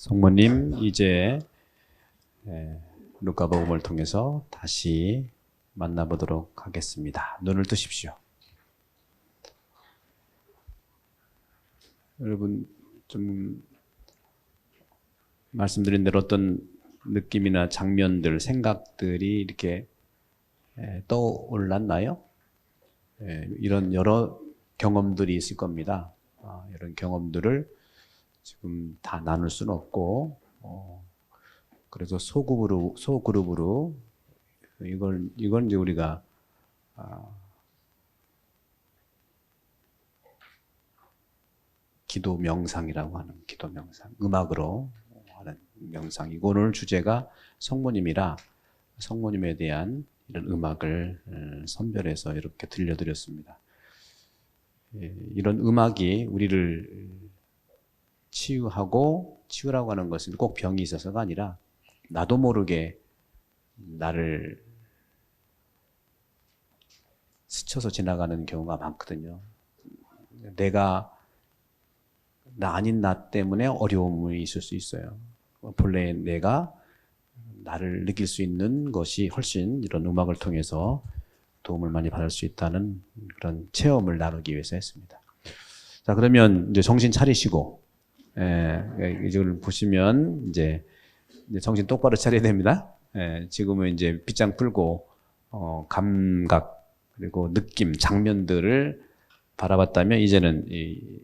성모님, 이제 루카복음을 통해서 다시 만나보도록 하겠습니다. 눈을 뜨십시오. 여러분, 좀 말씀드린 대로 어떤 느낌이나 장면들, 생각들이 이렇게 떠올랐나요? 이런 여러 경험들이 있을 겁니다. 이런 경험들을 지금 다 나눌 수는 없고, 그래서 소그룹으로 이건 이제 우리가 기도 명상이라고 하는 기도 명상, 음악으로 하는 명상이고, 오늘 주제가 성모님이라 성모님에 대한 이런 음악을 선별해서 이렇게 들려드렸습니다. 이런 음악이 우리를 치유라고 하는 것은 꼭 병이 있어서가 아니라 나도 모르게 나를 스쳐서 지나가는 경우가 많거든요. 나 아닌 나 때문에 어려움이 있을 수 있어요. 본래 내가 나를 느낄 수 있는 것이 훨씬 이런 음악을 통해서 도움을 많이 받을 수 있다는 그런 체험을 나누기 위해서 했습니다. 자, 그러면 이제 정신 차리시고, 이걸 보시면 이제 정신 똑바로 차려야 됩니다. 지금은 이제 빗장 풀고 감각 그리고 느낌, 장면들을 바라봤다면 이제는 이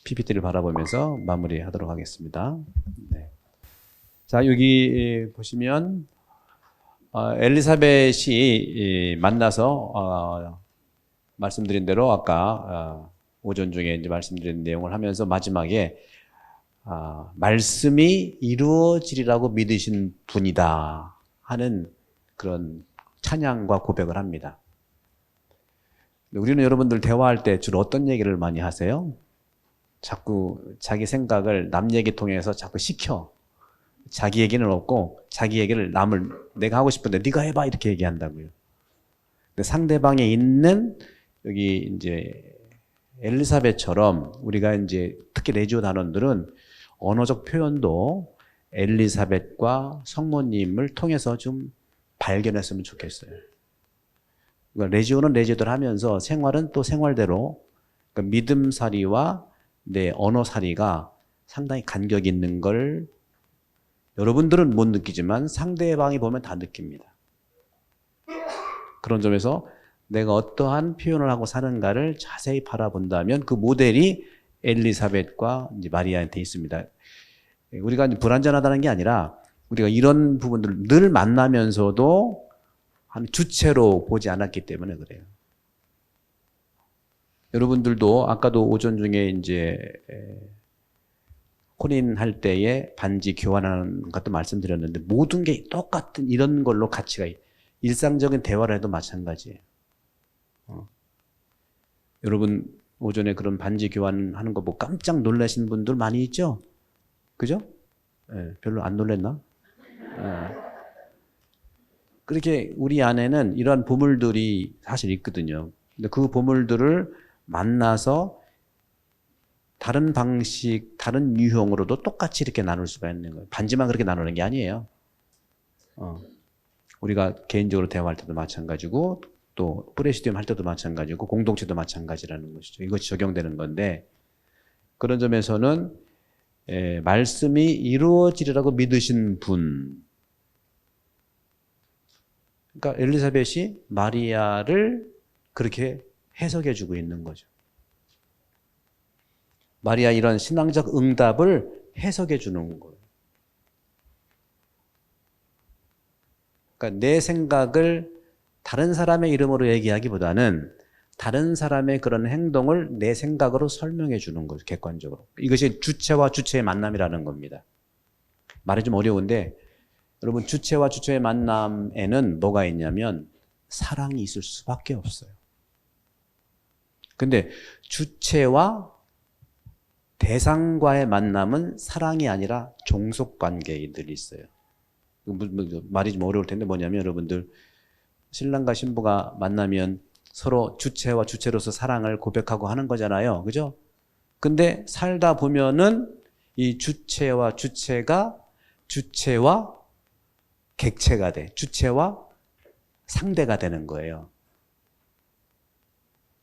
PPT를 바라보면서 마무리하도록 하겠습니다. 네. 자, 여기 보시면 엘리사벳이 만나서 말씀드린 대로 아까 오전 중에 이제 말씀드린 내용을 하면서 마지막에 말씀이 이루어지리라고 믿으신 분이다 하는 그런 찬양과 고백을 합니다. 우리는 여러분들 대화할 때 주로 어떤 얘기를 많이 하세요? 자꾸 자기 생각을 남 얘기 통해서 자꾸 시켜. 자기 얘기는 없고 자기 얘기를 내가 하고 싶은데 네가 해봐 이렇게 얘기한다고요. 근데 상대방에 있는 여기 이제 엘리사벳처럼 우리가 이제 특히 레지오 단원들은 언어적 표현도 엘리사벳과 성모님을 통해서 좀 발견했으면 좋겠어요. 그러니까 레지오는 레지오대로 하면서 생활은 또 생활대로, 그러니까 믿음살이와 내 언어살이가 상당히 간격이 있는 걸 여러분들은 못 느끼지만 상대방이 보면 다 느낍니다. 그런 점에서 내가 어떠한 표현을 하고 사는가를 자세히 바라본다면 그 모델이 엘리사벳과 이제 마리아한테 있습니다. 우리가 이제 불완전하다는 게 아니라 우리가 이런 부분들을 늘 만나면서도 한 주체로 보지 않았기 때문에 그래요. 여러분들도 아까도 오전 중에 이제 혼인할 때에 반지 교환하는 것도 말씀드렸는데 모든 게 똑같은 이런 걸로 가치가 일상적인 대화를 해도 마찬가지예요. 여러분 오전에 그런 반지 교환하는 거 보고 깜짝 놀라신 분들 많이 있죠? 그죠? 별로 안 놀랬나? 그렇게 우리 안에는 이러한 보물들이 사실 있거든요. 근데 그 보물들을 만나서 다른 방식, 다른 유형으로도 똑같이 이렇게 나눌 수가 있는 거예요. 반지만 그렇게 나누는 게 아니에요. 우리가 개인적으로 대화할 때도 마찬가지고 또 프레시디움 할 때도 마찬가지고 공동체도 마찬가지라는 것이죠. 이것이 적용되는 건데 그런 점에서는 말씀이 이루어지리라고 믿으신 분, 그러니까 엘리사벳이 마리아를 그렇게 해석해 주고 있는 거죠. 마리아 이런 신앙적 응답을 해석해 주는 거예요. 그러니까 내 생각을 다른 사람의 이름으로 얘기하기보다는 다른 사람의 그런 행동을 내 생각으로 설명해 주는 거죠. 객관적으로. 이것이 주체와 주체의 만남이라는 겁니다. 말이 좀 어려운데 여러분 주체와 주체의 만남에는 뭐가 있냐면 사랑이 있을 수밖에 없어요. 근데 주체와 대상과의 만남은 사랑이 아니라 종속관계들이 있어요. 말이 좀 어려울 텐데 뭐냐면 여러분들 신랑과 신부가 만나면 서로 주체와 주체로서 사랑을 고백하고 하는 거잖아요. 그죠? 근데 살다 보면은 이 주체와 주체가 주체와 객체가 돼. 주체와 상대가 되는 거예요.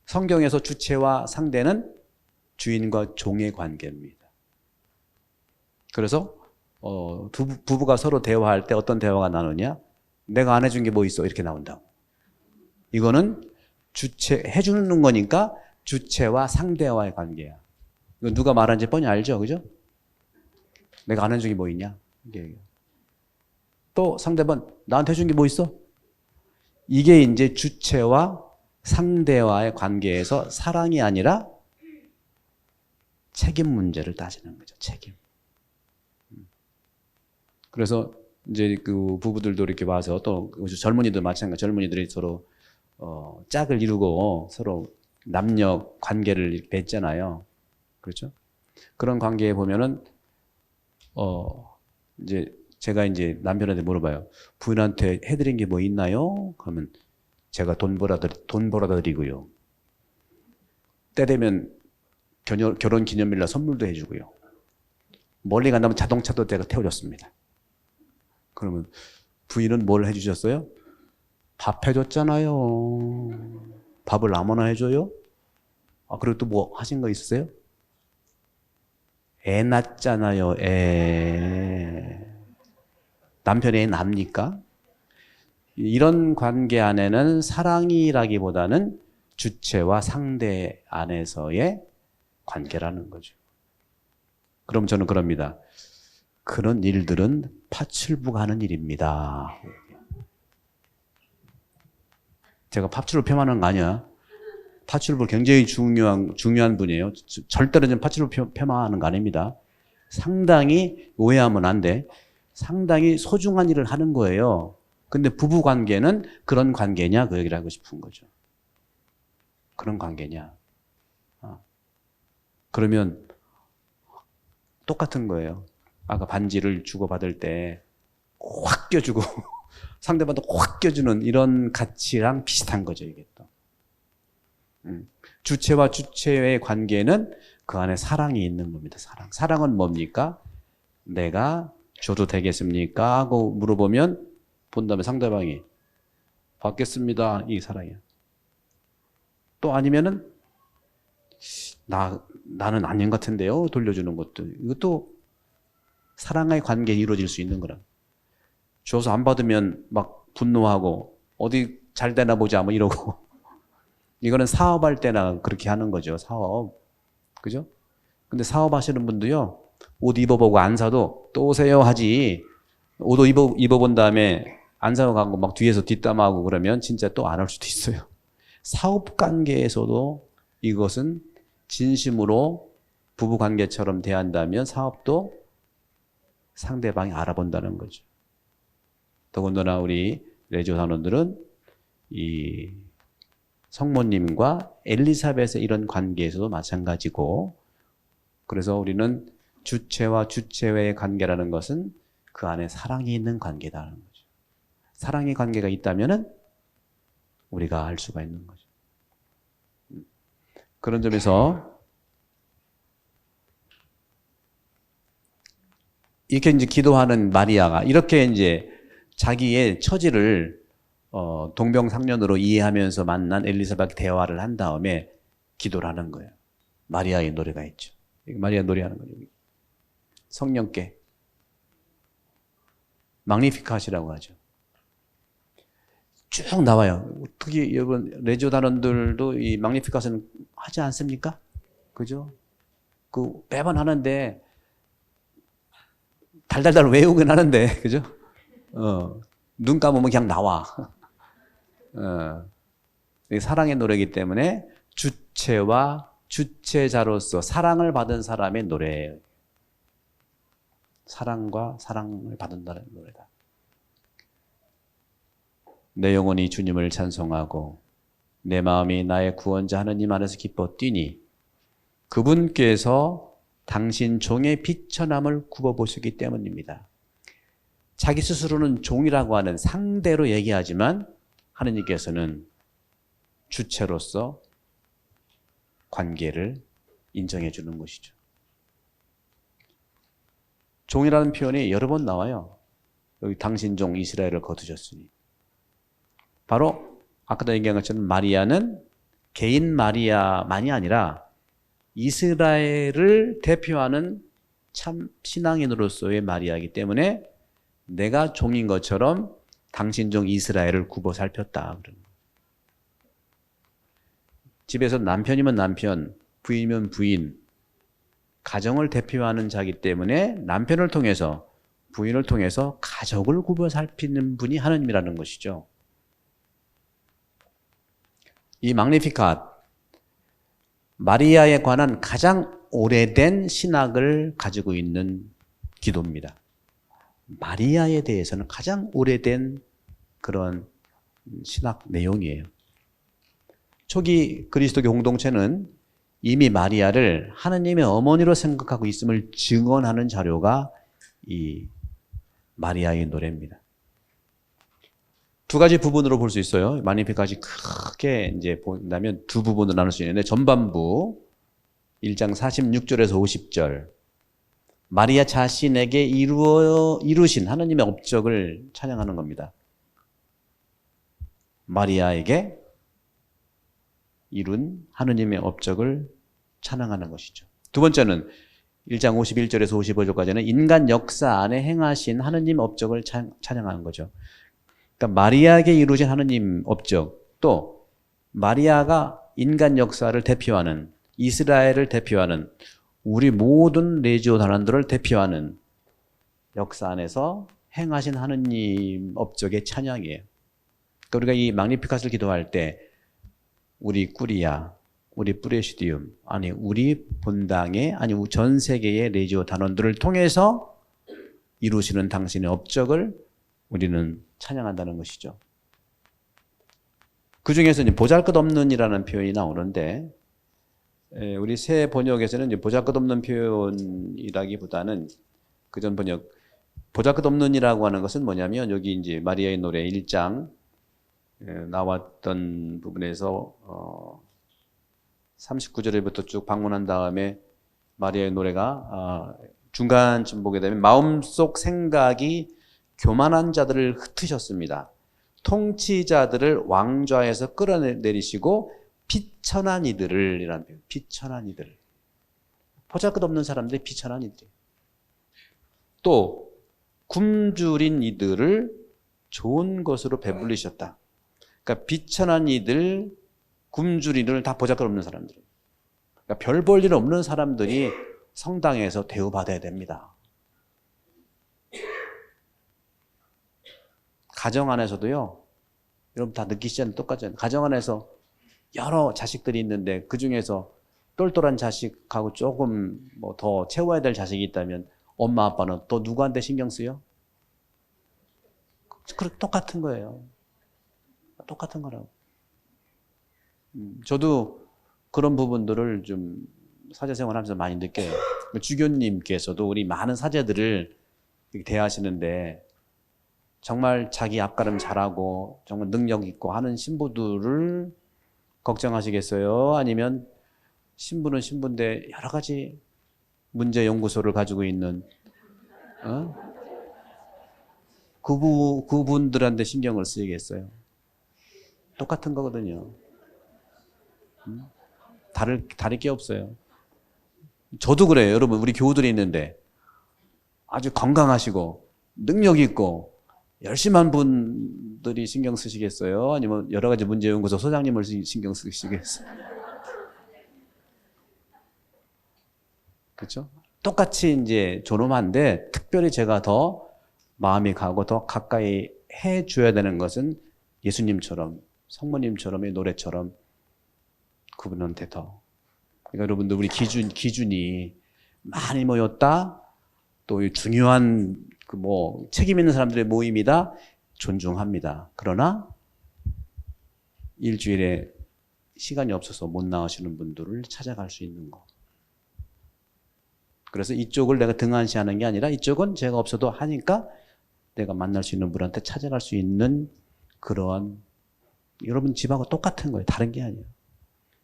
성경에서 주체와 상대는 주인과 종의 관계입니다. 그래서 부부가 서로 대화할 때 어떤 대화가 나누냐? 내가 안 해준 게 뭐 있어? 이렇게 나온다고. 이거는 주체, 해주는 거니까 주체와 상대와의 관계야. 이거 누가 말하는지 뻔히 알죠? 그죠? 내가 안 해준 게 뭐 있냐? 또 상대방, 나한테 해준 게 뭐 있어? 이게 이제 주체와 상대와의 관계에서 사랑이 아니라 책임 문제를 따지는 거죠. 책임. 그래서 이제 그 부부들도 이렇게 와서 또 젊은이들 마찬가지, 젊은이들이 서로 짝을 이루고 서로 남녀 관계를 맺잖아요. 그렇죠? 그런 관계에 보면은 이제 제가 이제 남편한테 물어봐요. 부인한테 해드린 게 뭐 있나요? 그러면 제가 돈 벌어다 드리고요. 때 되면 결혼 기념일날 선물도 해주고요. 멀리 간다면 자동차도 제가 태워줬습니다. 그러면 부인은 뭘 해주셨어요? 밥 해줬잖아요. 밥을 아무나 해줘요? 아, 그리고 또 뭐 하신 거 있으세요? 애 낳잖아요. 남편이 애 납니까? 이런 관계 안에는 사랑이라기보다는 주체와 상대 안에서의 관계라는 거죠. 그럼 저는 그럽니다. 그런 일들은 파출부가 하는 일입니다. 제가 파출부 폄하하는 거 아니야. 파출부 굉장히 중요한 분이에요. 절대로 좀 파출부 폄하하는 거 아닙니다. 상당히 오해하면 안 돼. 상당히 소중한 일을 하는 거예요. 근데 부부 관계는 그런 관계냐? 그 얘기를 하고 싶은 거죠. 그런 관계냐? 그러면 똑같은 거예요. 아까 반지를 주고받을 때 확 껴주고 상대방도 확 껴주는 이런 가치랑 비슷한 거죠, 이게 또. 주체와 주체의 관계는 그 안에 사랑이 있는 겁니다. 사랑은 뭡니까? 내가 줘도 되겠습니까? 하고 물어보면 본 다음에 상대방이 받겠습니다. 이게 사랑이야. 또 아니면은 나는 아닌 것 같은데요. 돌려주는 것도. 이것도 사랑의 관계에 이루어질 수 있는 거라. 줘서 안 받으면 막 분노하고 어디 잘 되나 보자 뭐 이러고. 이거는 사업할 때나 그렇게 하는 거죠. 사업. 그죠? 근데 사업하시는 분도요. 옷 입어보고 안 사도 또 오세요 하지. 옷도 입어본 다음에 안 사고 가고 막 뒤에서 뒷담화하고 그러면 진짜 또 안 할 수도 있어요. 사업 관계에서도 이것은 진심으로 부부 관계처럼 대한다면 사업도 상대방이 알아본다는 거죠. 더군다나 우리 레지오 단원들은 이 성모님과 엘리사벳의 이런 관계에서도 마찬가지고, 그래서 우리는 주체와 주체의 관계라는 것은 그 안에 사랑이 있는 관계다는 거죠. 사랑의 관계가 있다면은 우리가 알 수가 있는 거죠. 그런 점에서 이렇게 이제 기도하는 마리아가 이렇게 이제 자기의 처지를 동병상련으로 이해하면서 만난 엘리사벳 대화를 한 다음에 기도를 하는 거예요. 마리아의 노래가 있죠. 마리아 노래하는 거죠. 성령께 magnificat이라고 하죠. 쭉 나와요. 특히 여러분 레지오 단원들도 이 magnificat은 하지 않습니까? 그죠? 그 매번 하는데 달달달 외우긴 하는데, 그죠? 눈 감으면 그냥 나와. 사랑의 노래이기 때문에 주체와 주체자로서 사랑을 받은 사람의 노래예요. 사랑과 사랑을 받는다는 노래다. 내 영혼이 주님을 찬송하고 내 마음이 나의 구원자 하느님 안에서 기뻐 뛰니 그분께서 당신 종의 비천함을 굽어보시기 때문입니다. 자기 스스로는 종이라고 하는 상대로 얘기하지만 하느님께서는 주체로서 관계를 인정해 주는 것이죠. 종이라는 표현이 여러 번 나와요. 여기 당신 종 이스라엘을 거두셨으니. 바로 아까도 얘기한 것처럼 마리아는 개인 마리아만이 아니라 이스라엘을 대표하는 참 신앙인으로서의 마리아이기 때문에 내가 종인 것처럼 당신 종 이스라엘을 굽어 살폈다. 집에서 남편이면 남편, 부인이면 부인, 가정을 대표하는 자기 때문에 남편을 통해서 부인을 통해서 가족을 굽어 살피는 분이 하느님이라는 것이죠. 이 magnificat, 마리아에 관한 가장 오래된 신학을 가지고 있는 기도입니다. 마리아에 대해서는 가장 오래된 그런 신학 내용이에요. 초기 그리스도교 공동체는 이미 마리아를 하느님의 어머니로 생각하고 있음을 증언하는 자료가 이 마리아의 노래입니다. 두 가지 부분으로 볼 수 있어요. magnificat이 크게 이제 본다면 두 부분으로 나눌 수 있는데, 전반부 1장 46절에서 50절, 마리아 자신에게 이루신 하느님의 업적을 찬양하는 겁니다. 마리아에게 이룬 하느님의 업적을 찬양하는 것이죠. 두 번째는 1장 51절에서 55절까지는 인간 역사 안에 행하신 하느님 업적을 찬양하는 거죠. 그러니까 마리아에게 이루어진 하느님 업적, 또 마리아가 인간 역사를 대표하는, 이스라엘을 대표하는, 우리 모든 레지오 단원들을 대표하는 역사 안에서 행하신 하느님 업적의 찬양이에요. 그러니까 우리가 이 magnificat을 기도할 때 우리 꾸리아, 우리 프레시디움, 아니 우리 본당의, 아니 전 세계의 레지오 단원들을 통해서 이루시는 당신의 업적을 우리는 찬양한다는 것이죠. 그 중에서 이제 보잘것없는이라는 표현이 나오는데, 우리 새 번역에서는 이제 보잘것없는 표현이라기보다는 그전 번역, 보잘것없는이라고 하는 것은 뭐냐면, 여기 이제 마리아의 노래 1장 나왔던 부분에서 39절부터 쭉 방문한 다음에 마리아의 노래가 중간쯤 보게 되면 마음속 생각이 교만한 자들을 흩으셨습니다. 통치자들을 왕좌에서 끌어내리시고 비천한 이들을, 이라는 표현, 비천한 이들. 보잘것없는 사람들이 비천한 이들. 또 굶주린 이들을 좋은 것으로 배불리셨다. 그러니까 비천한 이들, 굶주린 이들 다 보잘것없는 사람들. 그러니까 별 볼 일 없는 사람들이 성당에서 대우받아야 됩니다. 가정 안에서도요, 여러분 다 느끼시지 않나요? 똑같잖아요. 가정 안에서 여러 자식들이 있는데 그 중에서 똘똘한 자식하고 조금 뭐 더 채워야 될 자식이 있다면 엄마 아빠는 또 누구한테 신경 쓰여? 그렇게 똑같은 거예요. 똑같은 거라고. 저도 그런 부분들을 좀 사제생활 하면서 많이 느껴요. 주교님께서도 우리 많은 사제들을 대하시는데 정말 자기 앞가름 잘하고 정말 능력 있고 하는 신부들을 걱정하시겠어요? 아니면 신부는 신부인데 여러 가지 문제 연구소를 가지고 있는 그분들한테 신경을 쓰이겠어요? 똑같은 거거든요. 다를 게 없어요. 저도 그래요. 여러분, 우리 교우들이 있는데 아주 건강하시고 능력 있고 열심한 분들이 신경 쓰시겠어요? 아니면 여러 가지 문제연구소 소장님을 신경 쓰시겠어요? 그렇죠? 똑같이 이제 존엄한데 특별히 제가 더 마음이 가고 더 가까이 해줘야 되는 것은 예수님처럼, 성모님처럼의 노래처럼 그분한테 더. 그러니까 여러분들 우리 기준이 많이 모였다. 또 중요한 책임 있는 사람들의 모임이다. 존중합니다. 그러나 일주일에 시간이 없어서 못 나오시는 분들을 찾아갈 수 있는 거. 그래서 이쪽을 내가 등한시하는 게 아니라 이쪽은 제가 없어도 하니까 내가 만날 수 있는 분한테 찾아갈 수 있는 그러한, 여러분 집하고 똑같은 거예요. 다른 게 아니에요.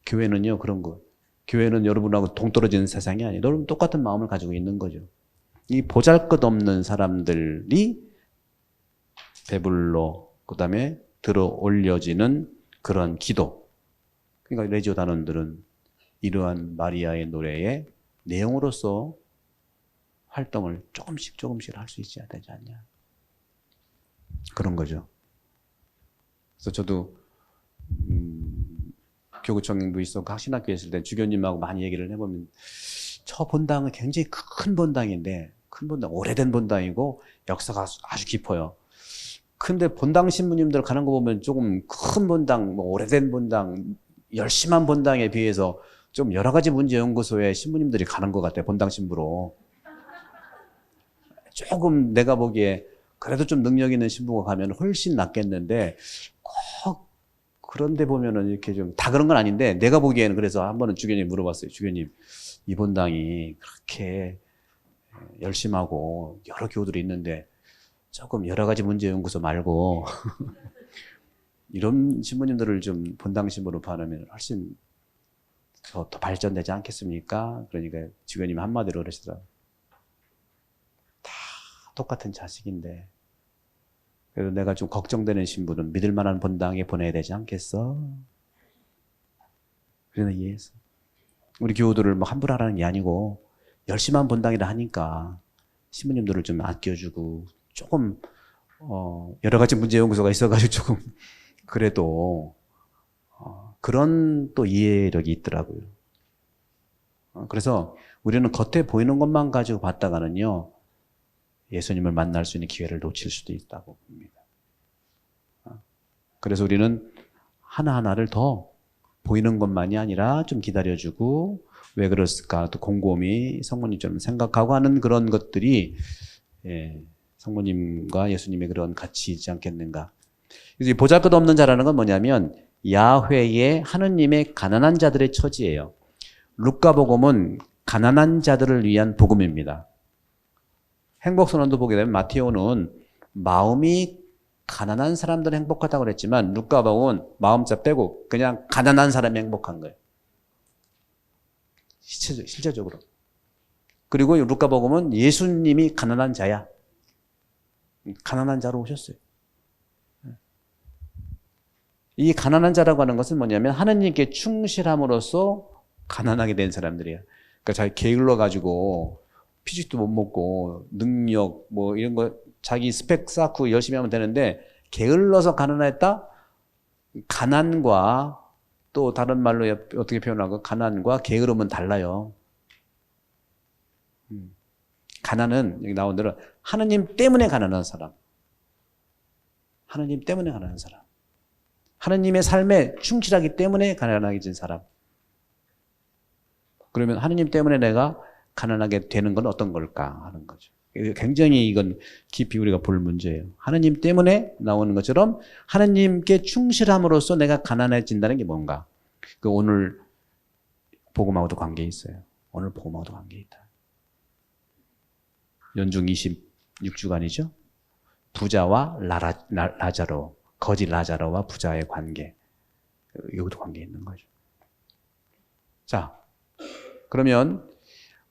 교회는요, 그런 거. 교회는 여러분하고 동떨어지는 세상이 아니에요. 여러분 똑같은 마음을 가지고 있는 거죠. 이 보잘것없는 사람들이 배불러 그다음에 들어 올려지는 그런 기도. 그러니까 레지오 단원들은 이러한 마리아의 노래의 내용으로서 활동을 조금씩 할 수 있어야 되지 않냐. 그런 거죠. 그래서 저도 교구청도 있었고 학신학교에 있을 때 주교님하고 많이 얘기를 해보면 저 본당은 굉장히 큰 본당인데 큰 본당, 오래된 본당이고 역사가 아주 깊어요. 근데 본당 신부님들 가는 거 보면 조금 큰 본당, 뭐 오래된 본당, 열심한 본당에 비해서 좀 여러 가지 문제연구소에 신부님들이 가는 것 같아요. 본당 신부로. 조금 내가 보기에 그래도 좀 능력 있는 신부가 가면 훨씬 낫겠는데 꼭 그런데 보면은 이렇게 좀 다 그런 건 아닌데 내가 보기에는 그래서 한 번은 주교님 물어봤어요. 주교님, 이 본당이 그렇게 열심하고 여러 교우들이 있는데 조금 여러 가지 문제 연구소 말고 이런 신부님들을 좀 본당 신부로 파놓으면 훨씬 더 발전되지 않겠습니까? 그러니까 주교님이 한마디로 그러시더라고요. 다 똑같은 자식인데 그래도 내가 좀 걱정되는 신부는 믿을 만한 본당에 보내야 되지 않겠어? 그래서 이해했어. 우리 교우들을 뭐 함부로 하라는 게 아니고 열심한 본당이라 하니까 신부님들을 좀 아껴주고 조금 여러 가지 문제 연구소가 있어가지고 조금 그래도 그런 또 이해력이 있더라고요. 그래서 우리는 겉에 보이는 것만 가지고 봤다가는요 예수님을 만날 수 있는 기회를 놓칠 수도 있다고 봅니다. 그래서 우리는 하나하나를 더 보이는 것만이 아니라 좀 기다려주고 왜 그랬을까 또 곰곰이 성모님처럼 생각하고 하는 그런 것들이 성모님과 예수님의 그런 가치이지 않겠는가. 그래서 이 보잘것없는 자라는 건 뭐냐면 야훼의 하느님의 가난한 자들의 처지예요. 루카복음은 가난한 자들을 위한 복음입니다. 행복선언도 보게 되면 마테오는 마음이 가난한 사람들은 행복하다고 그랬지만 루카복음은 마음자 빼고 그냥 가난한 사람이 행복한 거예요. 실제적으로. 그리고 루카복음은 예수님이 가난한 자야. 가난한 자로 오셨어요. 이 가난한 자라고 하는 것은 뭐냐면 하느님께 충실함으로써 가난하게 된 사람들이에요. 그러니까 잘 게을러가지고 피식도 못 먹고 능력 뭐 이런 거 자기 스펙 쌓고 열심히 하면 되는데 게을러서 가난했다? 가난과 또 다른 말로 어떻게 표현하고 가난과 게으름은 달라요. 가난은 여기 나온 대로 하느님 때문에 가난한 사람. 하느님 때문에 가난한 사람. 하느님의 삶에 충실하기 때문에 가난하게 된 사람. 그러면 하느님 때문에 내가 가난하게 되는 건 어떤 걸까 하는 거죠. 굉장히 이건 깊이 우리가 볼 문제예요. 하느님 때문에 나오는 것처럼 하느님께 충실함으로써 내가 가난해진다는 게 뭔가. 그 오늘 복음하고도 관계 있어요. 오늘 복음하고도 관계 있다. 연중 26주간이죠. 부자와 라자로, 거지 라자로와 부자의 관계. 여기도 관계 있는 거죠. 자, 그러면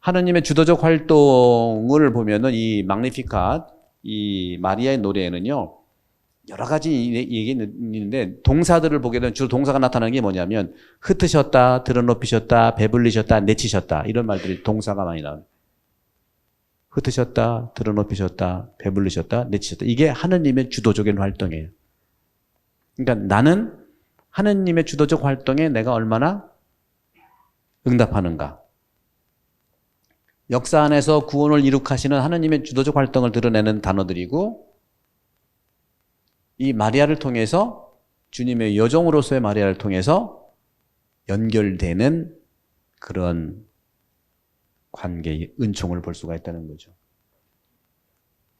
하느님의 주도적 활동을 보면은 이 magnificat, 이 마리아의 노래에는요, 여러 가지 얘기 있는데, 동사들을 보게 되면 주로 동사가 나타나는 게 뭐냐면, 흩으셨다, 드러높이셨다, 배불리셨다, 내치셨다, 이런 말들이 동사가 많이 나와요. 흩으셨다, 드러높이셨다, 배불리셨다, 내치셨다. 이게 하느님의 주도적인 활동이에요. 그러니까 나는 하느님의 주도적 활동에 내가 얼마나 응답하는가. 역사 안에서 구원을 이룩하시는 하느님의 주도적 활동을 드러내는 단어들이고 이 마리아를 통해서 주님의 여종으로서의 마리아를 통해서 연결되는 그런 관계의 은총을 볼 수가 있다는 거죠.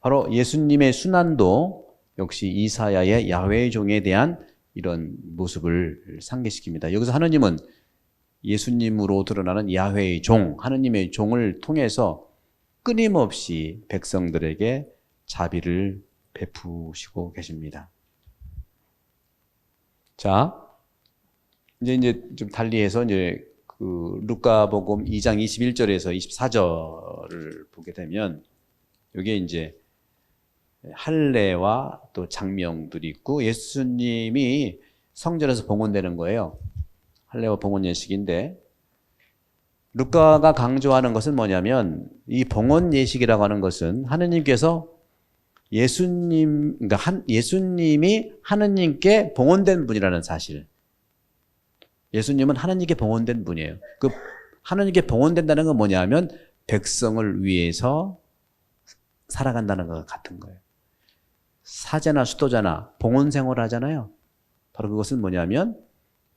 바로 예수님의 순환도 역시 이사야의 야훼의 종에 대한 이런 모습을 상기시킵니다. 여기서 하느님은 예수님으로 드러나는 야훼의 종, 하느님의 종을 통해서 끊임없이 백성들에게 자비를 베푸시고 계십니다. 자, 이제 좀 달리해서 이제 그 루카복음 2장 21절에서 24절을 보게 되면 이게 이제 할례와 또 장명들이 있고 예수님이 성전에서 봉헌되는 거예요. 할례와 봉헌 예식인데 루카가 강조하는 것은 뭐냐면 이 봉헌 예식이라고 하는 것은 하느님께서 예수님이 하느님께 봉헌된 분이라는 사실. 예수님은 하느님께 봉헌된 분이에요. 그 하느님께 봉헌된다는 건 뭐냐면 백성을 위해서 살아간다는 것 같은 거예요. 사제나 수도자나 봉헌 생활을 하잖아요. 바로 그것은 뭐냐면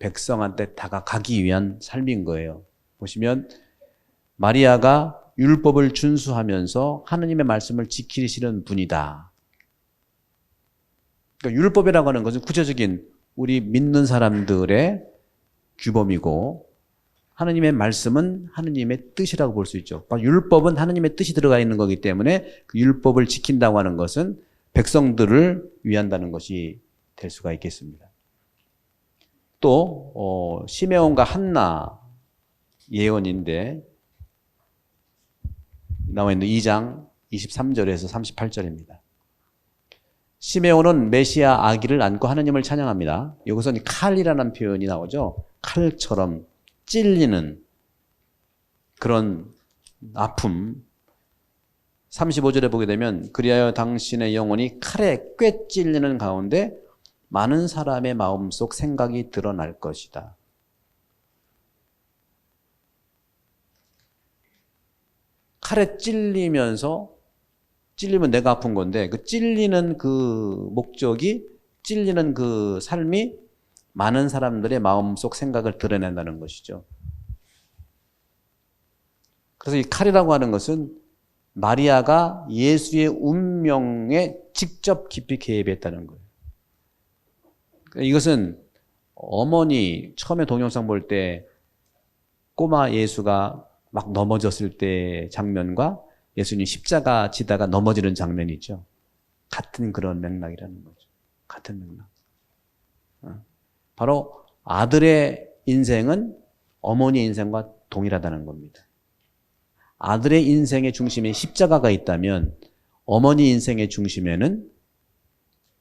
백성한테 다가가기 위한 삶인 거예요. 보시면 마리아가 율법을 준수하면서 하느님의 말씀을 지키시는 분이다. 그러니까 율법이라고 하는 것은 구체적인 우리 믿는 사람들의 규범이고 하느님의 말씀은 하느님의 뜻이라고 볼 수 있죠. 율법은 하느님의 뜻이 들어가 있는 거기 때문에 그 율법을 지킨다고 하는 것은 백성들을 위한다는 것이 될 수가 있겠습니다. 또 시메온과 한나 예언인데 나와 있는 2장 23절에서 38절입니다. 시메온은 메시아 아기를 안고 하느님을 찬양합니다. 여기서는 칼이라는 표현이 나오죠. 칼처럼 찔리는 그런 아픔. 35절에 보게 되면 그리하여 당신의 영혼이 칼에 꿰 찔리는 가운데 많은 사람의 마음속 생각이 드러날 것이다. 칼에 찔리면 내가 아픈 건데 그 찔리는 그 목적이 찔리는 그 삶이 많은 사람들의 마음속 생각을 드러낸다는 것이죠. 그래서 이 칼이라고 하는 것은 마리아가 예수의 운명에 직접 깊이 개입했다는 거예요. 이것은 어머니 처음에 동영상 볼 때 꼬마 예수가 막 넘어졌을 때 장면과 예수님 십자가 지다가 넘어지는 장면이 있죠. 같은 그런 맥락이라는 거죠. 같은 맥락. 바로 아들의 인생은 어머니의 인생과 동일하다는 겁니다. 아들의 인생의 중심에 십자가가 있다면 어머니 인생의 중심에는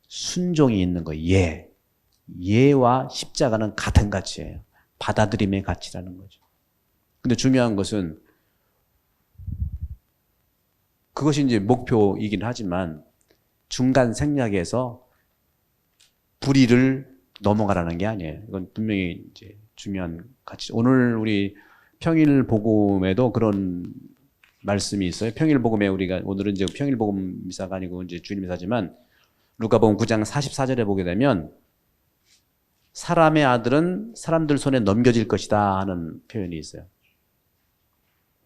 순종이 있는 거예요. 예와 십자가는 같은 가치예요. 받아들임의 가치라는 거죠. 근데 중요한 것은 그것이 이제 목표이긴 하지만 중간 생략에서 불의를 넘어가라는 게 아니에요. 이건 분명히 이제 중요한 가치. 오늘 우리 평일 복음에도 그런 말씀이 있어요. 평일 복음에 우리가 오늘은 이제 평일 복음 미사가 아니고 이제 주일 미사지만 루카복음 9장 44절에 보게 되면 사람의 아들은 사람들 손에 넘겨질 것이다 하는 표현이 있어요.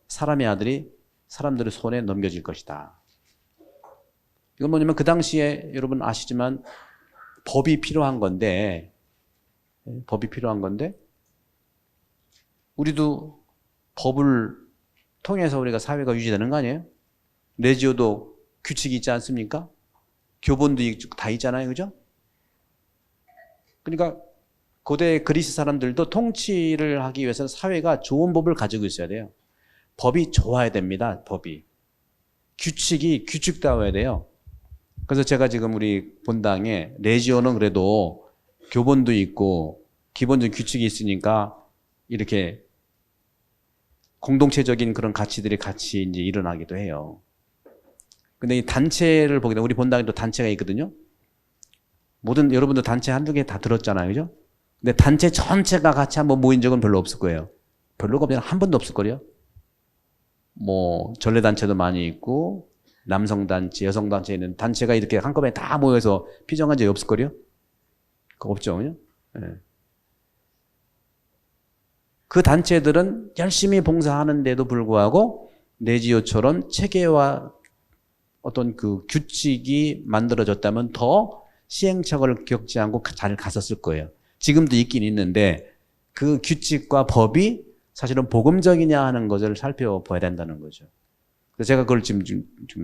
사람의 아들이 사람들의 손에 넘겨질 것이다. 이건 뭐냐면 그 당시에 여러분 아시지만 법이 필요한 건데 우리도 법을 통해서 우리가 사회가 유지되는 거 아니에요? 레지오도 규칙이 있지 않습니까? 교본도 다 있잖아요. 그죠? 그러니까 고대 그리스 사람들도 통치를 하기 위해서는 사회가 좋은 법을 가지고 있어야 돼요. 법이 좋아야 됩니다. 법이. 규칙이 규칙다워야 돼요. 그래서 제가 지금 우리 본당에 레지오는 그래도 교본도 있고 기본적인 규칙이 있으니까 이렇게 공동체적인 그런 가치들이 같이 이제 일어나기도 해요. 근데 이 단체를 보게 되면 우리 본당에도 단체가 있거든요. 여러분도 단체 한두 개 다 들었잖아요. 그죠? 근데 단체 전체가 같이 한번 모인 적은 별로 없을 거예요. 별로가 아니라 한 번도 없을 거예요. 전래단체도 많이 있고, 남성단체, 여성단체 있는 단체가 이렇게 한꺼번에 다 모여서 피정한 적이 없을 거예요? 그거 없죠. 그죠? 네. 그 단체들은 열심히 봉사하는데도 불구하고 레지오처럼 체계와 어떤 그 규칙이 만들어졌다면 더 시행착오를 겪지 않고 잘 갔었을 거예요. 지금도 있긴 있는데 그 규칙과 법이 사실은 복음적이냐 하는 것을 살펴봐야 된다는 거죠. 그래서 제가 그걸 지금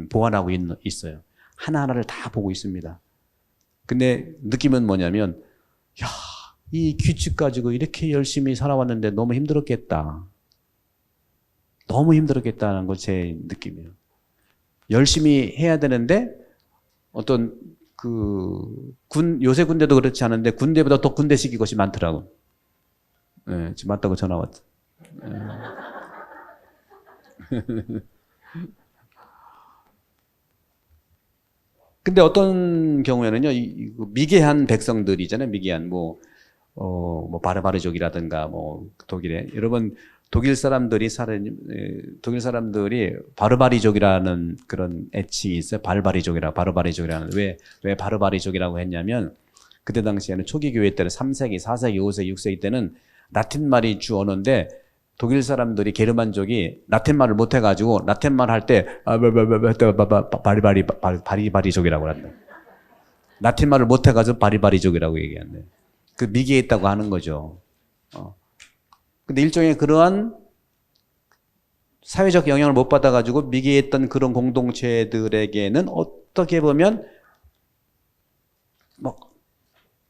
보완하고 있어요. 하나하나를 다 보고 있습니다. 근데 느낌은 뭐냐면 이 규칙 가지고 이렇게 열심히 살아왔는데 너무 힘들었겠다. 너무 힘들었겠다는 거 제 느낌이에요. 열심히 해야 되는데 어떤 요새 군대도 그렇지 않은데 군대보다 더 군대식이 것이 많더라고. 예, 지금 맞다고 전화 왔어. 근데 어떤 경우에는요, 미개한 백성들이잖아요. 미개한, 뭐, 바르바르족이라든가, 독일에. 여러분, 독일 사람들이 바르바리족이라는 그런 애칭이 있어요. 바르바리족이라는. 왜 바르바리족이라고 했냐면, 그때 당시에는 초기 교회 때는 3세기, 4세기, 5세기, 6세기 때는 라틴 말이 주 언어인데, 독일 사람들이 게르만족이 라틴 말을 못해가지고 라틴 말 할 때 바리바리족이라고 한다. 라틴 말을 못해가지고 바리바리족이라고 얘기한대. 그 미개했다고 하는 거죠. 근데 일종의 그러한 사회적 영향을 못 받아가지고 미개했던 그런 공동체들에게는 어떻게 보면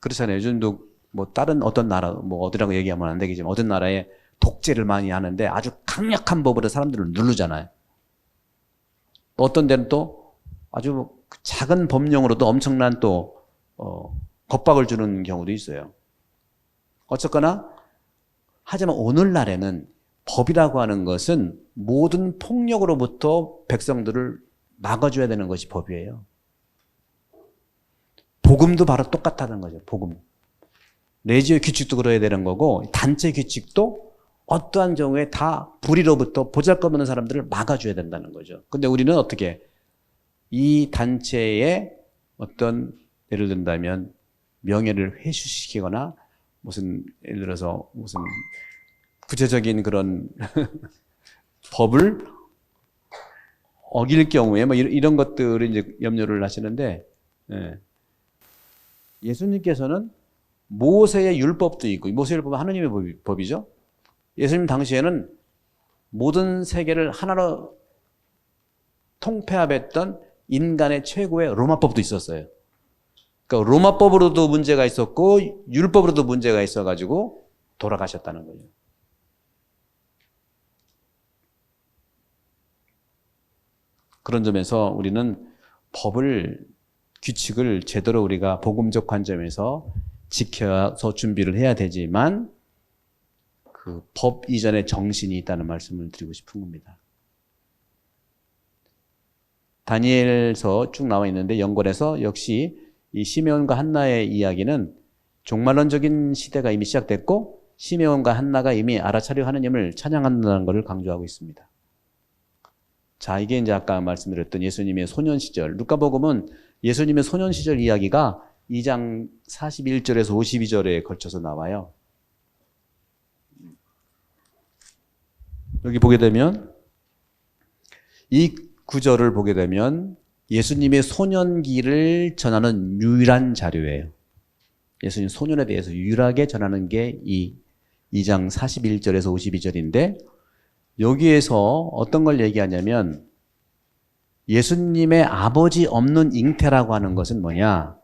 그렇잖아요. 요즘도 다른 어떤 나라 어디라고 얘기하면 안 되겠지만 어떤 나라에 독재를 많이 하는데 아주 강력한 법으로 사람들을 누르잖아요. 어떤 데는 또 아주 작은 법령으로도 엄청난 겁박을 주는 경우도 있어요. 어쨌거나 하지만 오늘날에는 법이라고 하는 것은 모든 폭력으로부터 백성들을 막아줘야 되는 것이 법이에요. 복음도 바로 똑같다는 거죠. 복음. 내지의 규칙도 그래야 되는 거고 단체 규칙도 어떠한 경우에 다 불의로부터 보잘것없는 사람들을 막아줘야 된다는 거죠. 근데 우리는 어떻게 이 단체에 어떤 예를 든다면 명예를 회수시키거나 예를 들어서 무슨 구체적인 그런 법을 어길 경우에 이런 것들을 이제 염려를 하시는데 예수님께서는 모세의 율법도 있고 모세의 율법은 하느님의 법이죠. 예수님 당시에는 모든 세계를 하나로 통폐합했던 인간의 최고의 로마법도 있었어요. 그러니까 로마법으로도 문제가 있었고 율법으로도 문제가 있어가지고 돌아가셨다는 거예요. 그런 점에서 우리는 규칙을 제대로 우리가 복음적 관점에서 지켜서 준비를 해야 되지만 그 법 이전의 정신이 있다는 말씀을 드리고 싶은 겁니다. 다니엘서 쭉 나와 있는데 연골에서 역시 이 시메온과 한나의 이야기는 종말론적인 시대가 이미 시작됐고 시메온과 한나가 이미 알아차려 하느님을 찬양한다는 것을 강조하고 있습니다. 자, 이게 이제 아까 말씀드렸던 예수님의 소년 시절. 루카복음은 예수님의 소년 시절 이야기가 2장 41절에서 52절에 걸쳐서 나와요. 여기 보게 되면 이 구절을 보게 되면 예수님의 소년기를 전하는 유일한 자료예요. 예수님 소년에 대해서 유일하게 전하는 게 이 2장 41절에서 52절인데 여기에서 어떤 걸 얘기하냐면 예수님의 아버지 없는 잉태라고 하는 것은 뭐냐?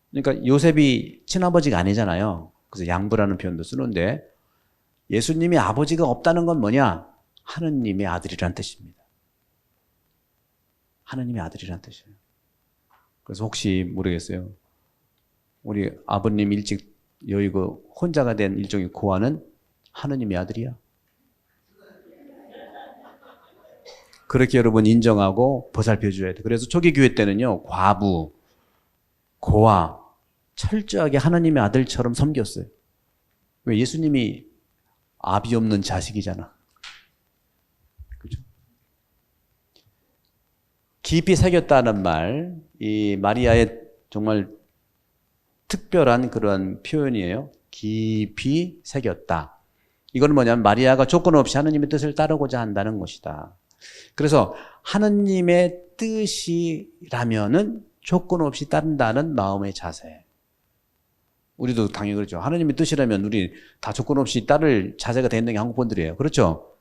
그러니까 요셉이 친아버지가 아니잖아요. 그래서 양부라는 표현도 쓰는데 예수님이 아버지가 없다는 건 뭐냐? 하느님의 아들이란 뜻입니다. 하느님의 아들이란 뜻이에요. 그래서 혹시 모르겠어요. 우리 아버님 일찍 여의고 혼자가 된 일종의 고아는 하느님의 아들이야. 그렇게 여러분 인정하고 보살펴줘야 돼. 그래서 초기 교회 때는요, 과부, 고아, 철저하게 하나님의 아들처럼 섬겼어요. 왜? 예수님이 아비 없는 자식이잖아. 그죠? 깊이 새겼다는 말, 이 마리아의 정말 특별한 그런 표현이에요. 깊이 새겼다. 이거는 뭐냐면 마리아가 조건 없이 하느님의 뜻을 따르고자 한다는 것이다. 그래서 하느님의 뜻이라면은 조건 없이 따른다는 마음의 자세. 우리도 당연히 그렇죠. 하느님의 뜻이라면 우리 다 조건 없이 따를 자세가 돼 있는 게 한국 분들이에요. 그렇죠?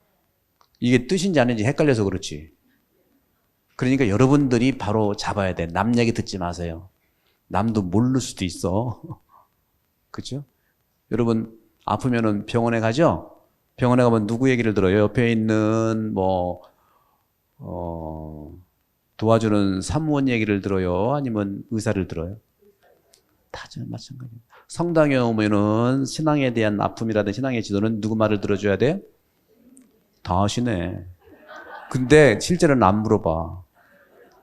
이게 뜻인지 아닌지 헷갈려서 그렇지. 그러니까 여러분들이 바로 잡아야 돼. 남 얘기 듣지 마세요. 남도 모를 수도 있어. 그렇죠? 여러분 아프면은 병원에 가죠? 병원에 가면 누구 얘기를 들어요? 옆에 있는 도와주는 사무원 얘기를 들어요? 아니면 의사를 들어요? 다 마찬가지예요. 성당에 오면은 신앙에 대한 아픔이라든지 신앙의 지도는 누구 말을 들어줘야 돼요? 다 하시네. 근데 실제로는 안 물어봐.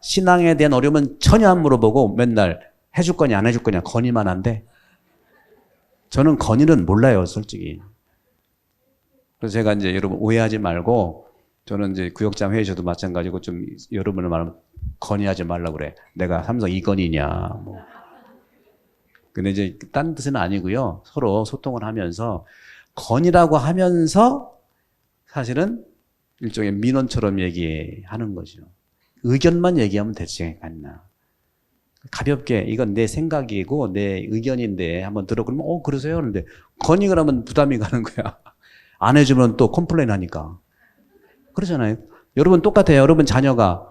신앙에 대한 어려움은 전혀 안 물어보고 맨날 해줄 거냐 안 해줄 거냐 건의만 한대. 저는 건의는 몰라요, 솔직히. 그래서 제가 이제 여러분 오해하지 말고, 저는 이제 구역장 회의에서도 마찬가지고 좀 여러분을 말하면 건의하지 말라고 그래. 내가 삼성 이건희냐 뭐. 근데 이제 딴 뜻은 아니고요. 서로 소통을 하면서 건의라고 하면서 사실은 일종의 민원처럼 얘기하는 거죠. 의견만 얘기하면 되지 않나. 가볍게 이건 내 생각이고 내 의견인데 한번 들어. 그러면 그러세요? 그런데 건의를 하면 부담이 가는 거야. 안 해주면 또 컴플레인 하니까. 그러잖아요. 여러분 똑같아요. 여러분 자녀가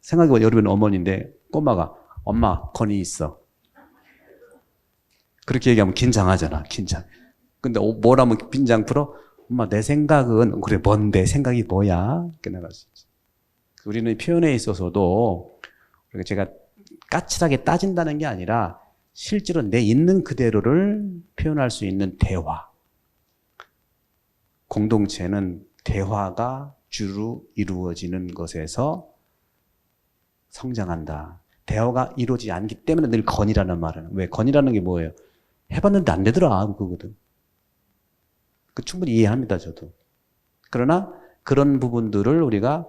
생각해보면 여러분 어머니인데 꼬마가 엄마 건의 있어. 그렇게 얘기하면 긴장하잖아. 긴장. 근데 뭐라면 긴장 풀어? 엄마 내 생각은 그래 뭔데 생각이 뭐야? 이렇게 나갈 수 있지. 우리는 표현에 있어서도 제가 까칠하게 따진다는 게 아니라 실제로 내 있는 그대로를 표현할 수 있는 대화. 공동체는 대화가 주로 이루어지는 것에서 성장한다. 대화가 이루어지지 않기 때문에 늘 건의라는 말은. 왜? 건의라는 게 뭐예요? 해봤는데 안 되더라. 그거거든. 충분히 이해합니다, 저도. 그러나 그런 부분들을 우리가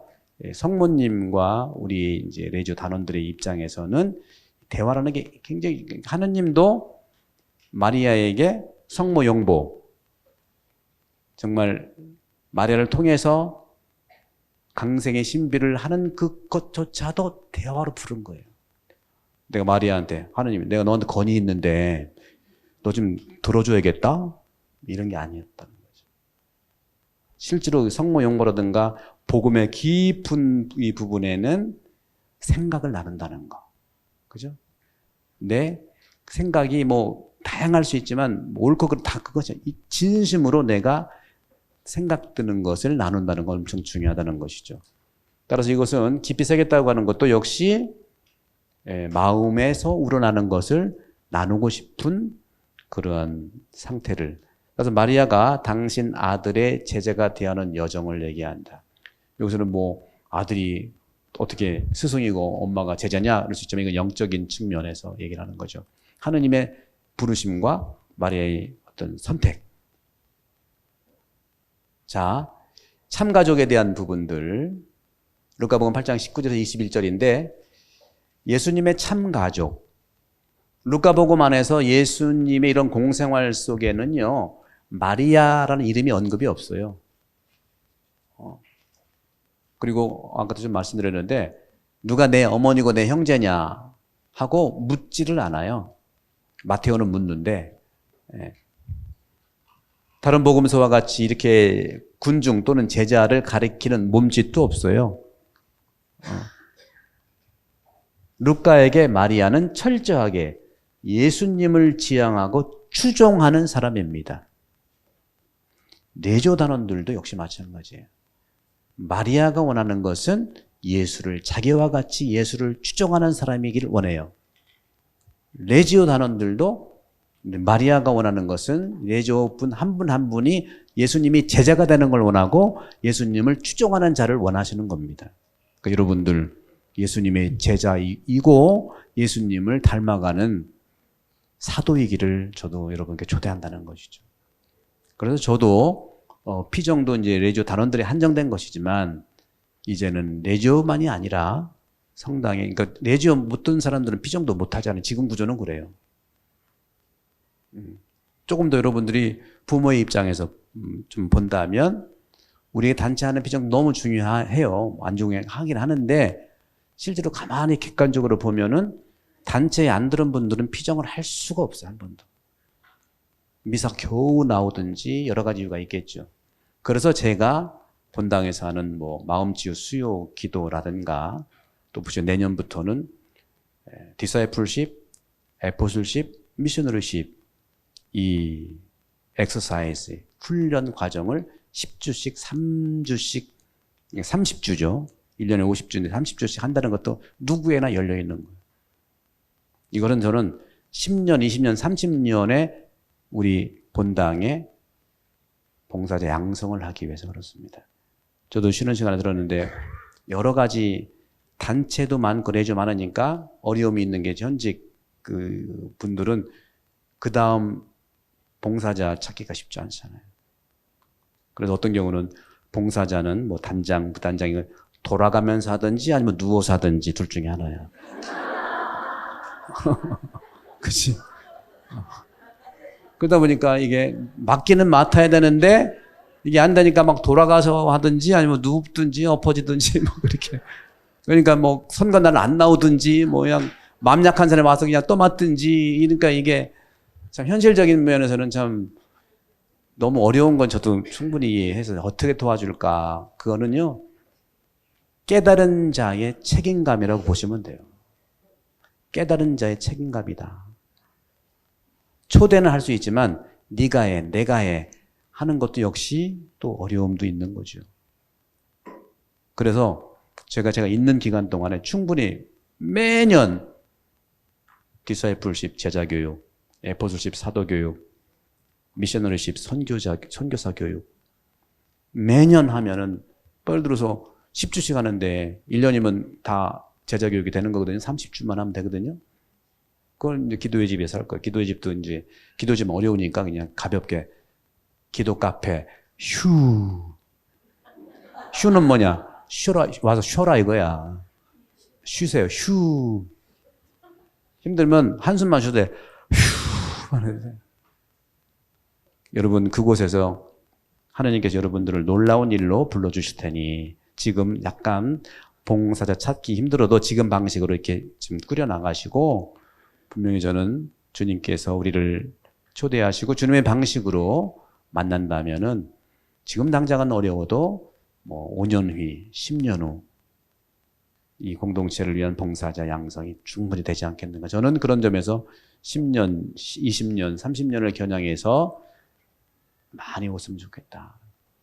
성모님과 우리 이제 레지오 단원들의 입장에서는 대화라는 게 굉장히, 하느님도 마리아에게 성모 용보, 정말 마리아를 통해서 강생의 신비를 하는 그것조차도 대화로 부른 거예요. 내가 마리아한테, 하느님, 내가 너한테 건의 있는데 너 좀 들어줘야겠다? 이런 게 아니었다는 거죠. 실제로 성모 용보라든가 복음의 깊은 이 부분에는 생각을 나눈다는 거. 그죠? 내 생각이 뭐 다양할 수 있지만 옳고 그르고 다 그거죠. 진심으로 내가 생각 드는 것을 나눈다는 건 엄청 중요하다는 것이죠. 따라서 이것은 깊이 새겼다고 하는 것도 역시 마음에서 우러나는 것을 나누고 싶은 그러한 상태를. 그래서 마리아가 당신 아들의 제자가 되어가는 여정을 얘기한다. 여기서는 뭐 아들이 어떻게 스승이고 엄마가 제자냐 그럴 수 있지만 이건 영적인 측면에서 얘기를 하는 거죠. 하느님의 부르심과 마리아의 어떤 선택. 자, 참가족에 대한 부분들. 루카복음 8장 19절에서 21절인데 예수님의 참가족. 루카복음 안에서 예수님의 이런 공생활 속에는요, 마리아라는 이름이 언급이 없어요. 그리고 아까도 좀 말씀드렸는데 누가 내 어머니고 내 형제냐 하고 묻지를 않아요. 마테오는 묻는데 다른 복음서와 같이 이렇게 군중 또는 제자를 가리키는 몸짓도 없어요. 루카에게 마리아는 철저하게 예수님을 지향하고 추종하는 사람입니다. 내조 단원들도 역시 마찬가지예요. 마리아가 원하는 것은 예수를, 자기와 같이 예수를 추종하는 사람이기를 원해요. 레지오 단원들도 마리아가 원하는 것은 레지오 분 한 분 한 분이 예수님이 제자가 되는 걸 원하고 예수님을 추종하는 자를 원하시는 겁니다. 그러니까 여러분들 예수님의 제자이고 예수님을 닮아가는 사도이기를 저도 여러분께 초대한다는 것이죠. 그래서 저도 피정도 이제 레지오 단원들이 한정된 것이지만 이제는 레지오만이 아니라 성당에, 그러니까 레지오 못 든 사람들은 피정도 못 하잖아요. 지금 구조는 그래요. 조금 더 여러분들이 부모의 입장에서 좀 본다면 우리의 단체 하는 피정 너무 중요해요. 안 중요하긴 하는데 실제로 가만히 객관적으로 보면은 단체에 안 들은 분들은 피정을 할 수가 없어요. 한 번도. 미사 겨우 나오든지 여러 가지 이유가 있겠죠. 그래서 제가 본당에서 하는 뭐 마음치유 수요 기도라든가 또 내년부터는 디사이플십, 에포슬십, 미셔너리십 이 엑서사이즈 훈련 과정을 10주씩 3주씩 30주죠. 1년에 50주인데 30주씩 한다는 것도 누구에나 열려 있는 거예요. 이거는 저는 10년, 20년, 30년의 우리 본당의 봉사자 양성을 하기 위해서 그렇습니다. 저도 쉬는 시간에 들었는데 여러 가지 단체도 많고 레저 많으니까 어려움이 있는 게 현직 그 분들은 그 다음 봉사자 찾기가 쉽지 않잖아요. 그래서 어떤 경우는 봉사자는 뭐 단장, 부단장이 돌아가면서 하든지 아니면 누워서 하든지 둘 중에 하나야. 그치? 그러다 보니까 이게 맡기는 맡아야 되는데 이게 안 되니까 막 돌아가서 하든지 아니면 눕든지 엎어지든지 뭐 그렇게. 그러니까 뭐 선거 날 안 나오든지 뭐 그냥 마음 약한 사람이 와서 그냥 또 맡든지. 그러니까 이게 참 현실적인 면에서는 참 너무 어려운 건 저도 충분히 이해해서 어떻게 도와줄까. 그거는요, 깨달은 자의 책임감이라고 보시면 돼요. 깨달은 자의 책임감이다. 초대는 할 수 있지만 네가 해, 내가 해 하는 것도 역시 또 어려움도 있는 거죠. 그래서 제가 있는 기간 동안에 충분히 매년 디사이플십 제자교육, 에포슬십 사도교육, 미셔너리십 선교사 교육 매년 하면은 예를 들어서 10주씩 하는데 1년이면 다 제자교육이 되는 거거든요. 30주만 하면 되거든요. 그걸 이제 기도의 집에서 할 거예요. 기도의 집도 이제 기도의 집은 어려우니까 그냥 가볍게 기도 카페 휴는 뭐냐? 쉬어라, 와서 쉬어라 이거야. 쉬세요. 휴. 힘들면 한숨만 쉬어도 돼. 휴. 여러분 그곳에서 하나님께서 여러분들을 놀라운 일로 불러주실 테니 지금 약간 봉사자 찾기 힘들어도 지금 방식으로 이렇게 지금 꾸려나가시고 분명히 저는 주님께서 우리를 초대하시고 주님의 방식으로 만난다면은 지금 당장은 어려워도 뭐 5년 후, 10년 후 이 공동체를 위한 봉사자 양성이 충분히 되지 않겠는가. 저는 그런 점에서 10년, 20년, 30년을 겨냥해서 많이 오셨으면 좋겠다.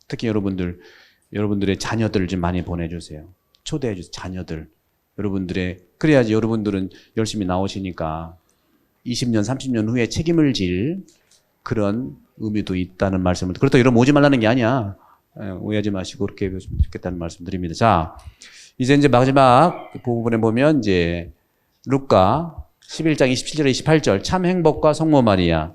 특히 여러분들의 자녀들 좀 많이 보내주세요. 초대해 주세요. 자녀들. 그래야지 여러분들은 열심히 나오시니까 20년, 30년 후에 책임을 질 그런 의미도 있다는 말씀을. 그렇다고 이러면 오지 말라는 게 아니야. 오해하지 마시고 그렇게 해주시면 좋겠다는 말씀 드립니다. 자, 이제 마지막 부분에 보면 이제 루카 11장 27절, 28절 참 행복과 성모 마리아.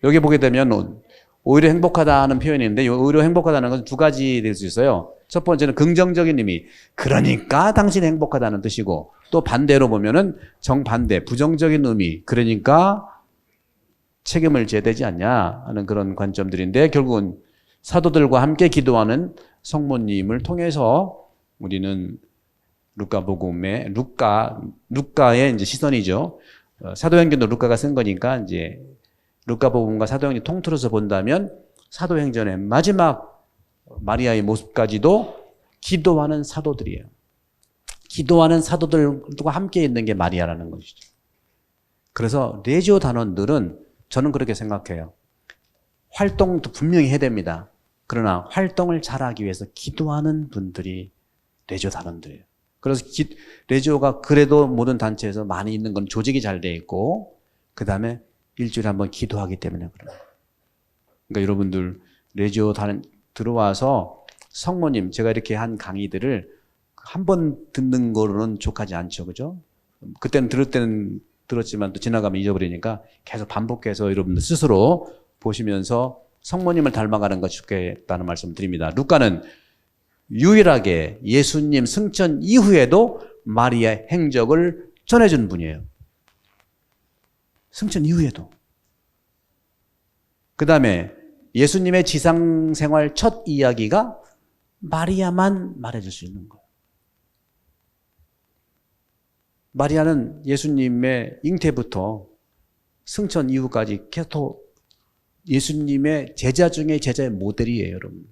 여기 보게 되면 오히려 행복하다는 표현이 있는데 오히려 행복하다는 것은 두 가지 될 수 있어요. 첫 번째는 긍정적인 의미, 그러니까 당신이 행복하다는 뜻이고, 또 반대로 보면은 정반대, 부정적인 의미, 그러니까 책임을 져야 되지 않냐 하는 그런 관점들인데, 결국은 사도들과 함께 기도하는 성모님을 통해서 우리는 루카복음의 루카의 이제 시선이죠. 사도행전도 루카가 쓴 거니까 이제 루카복음과 사도행전 통틀어서 본다면 사도행전의 마지막 마리아의 모습까지도 기도하는 사도들이에요. 기도하는 사도들과 함께 있는 게 마리아라는 것이죠. 그래서 레지오 단원들은 저는 그렇게 생각해요. 활동도 분명히 해야 됩니다. 그러나 활동을 잘하기 위해서 기도하는 분들이 레지오 단원들이에요. 그래서 레지오가 그래도 모든 단체에서 많이 있는 건 조직이 잘 돼 있고, 그 다음에 일주일에 한번 기도하기 때문에 그래요. 그러니까 여러분들 레지오 들어와서 성모님, 제가 이렇게 한 강의들을 한 번 듣는 거로는 족하지 않죠. 그죠? 그때는 들을 때는 들었지만 또 지나가면 잊어버리니까 계속 반복해서 여러분들 스스로 보시면서 성모님을 닮아가는 것이 좋겠다는 말씀을 드립니다. 루카는 유일하게 예수님 승천 이후에도 마리아의 행적을 전해준 분이에요. 승천 이후에도. 그 다음에 예수님의 지상생활 첫 이야기가 마리아만 말해줄 수 있는 거예요. 마리아는 예수님의 잉태부터 승천 이후까지 계속 예수님의 제자 중에 제자의 모델이에요, 여러분.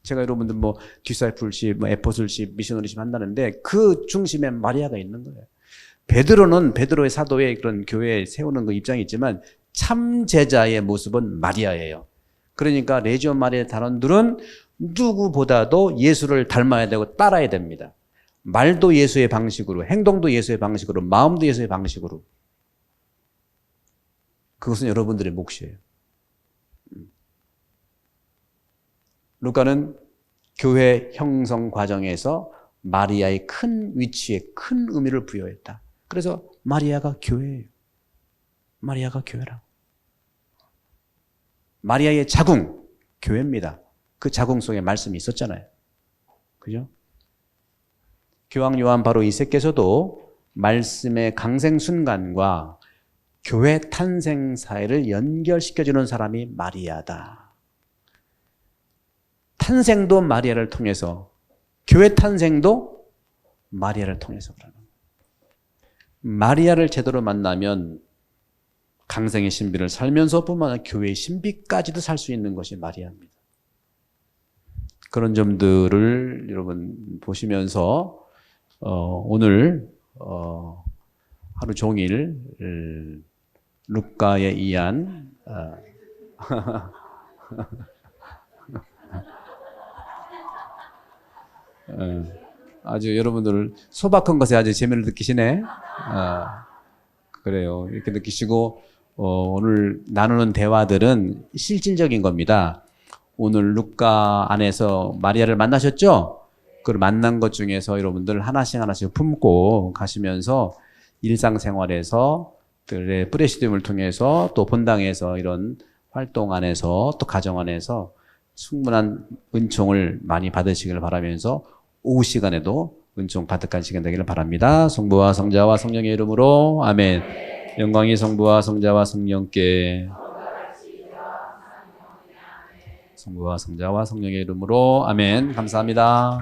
제가 여러분들 뭐 디사이플십, 뭐 에포슬십, 미셔너리십 한다는데 그 중심에 마리아가 있는 거예요. 베드로는 베드로의 사도의 그런 교회에 세우는 그 입장이 있지만 참 제자의 모습은 마리아예요. 그러니까 레지온 마리아 단원들은 누구보다도 예수를 닮아야 되고 따라야 됩니다. 말도 예수의 방식으로, 행동도 예수의 방식으로, 마음도 예수의 방식으로. 그것은 여러분들의 몫이에요. 루카는 교회 형성 과정에서 마리아의 큰 위치에 큰 의미를 부여했다. 그래서 마리아가 교회예요. 마리아가 교회라. 마리아의 자궁, 교회입니다. 그 자궁 속에 말씀이 있었잖아요. 그죠? 교황 요한 바로 2세께서도 말씀의 강생 순간과 교회 탄생 사이를 연결시켜주는 사람이 마리아다. 탄생도 마리아를 통해서, 교회 탄생도 마리아를 통해서 그러는 거예요. 마리아를 제대로 만나면 강생의 신비를 살면서 뿐만 아니라 교회의 신비까지도 살 수 있는 것이 마리아입니다. 그런 점들을 여러분 보시면서 오늘 하루 종일 루카에 의한 아주 여러분들 소박한 것에 아주 재미를 느끼시네. 그래요. 이렇게 느끼시고 오늘 나누는 대화들은 실질적인 겁니다. 오늘 루카 안에서 마리아를 만나셨죠? 그 만난 것 중에서 여러분들 하나씩 품고 가시면서 일상생활에서 프레시즘을 통해서 또 본당에서 이런 활동 안에서 또 가정 안에서 충분한 은총을 많이 받으시길 바라면서 오후 시간에도 은총 가득한 시간 되기를 바랍니다. 성부와 성자와 성령의 이름으로 아멘. 영광이 성부와 성자와 성령께, 성부와 성자와 성령의 이름으로 아멘. 감사합니다.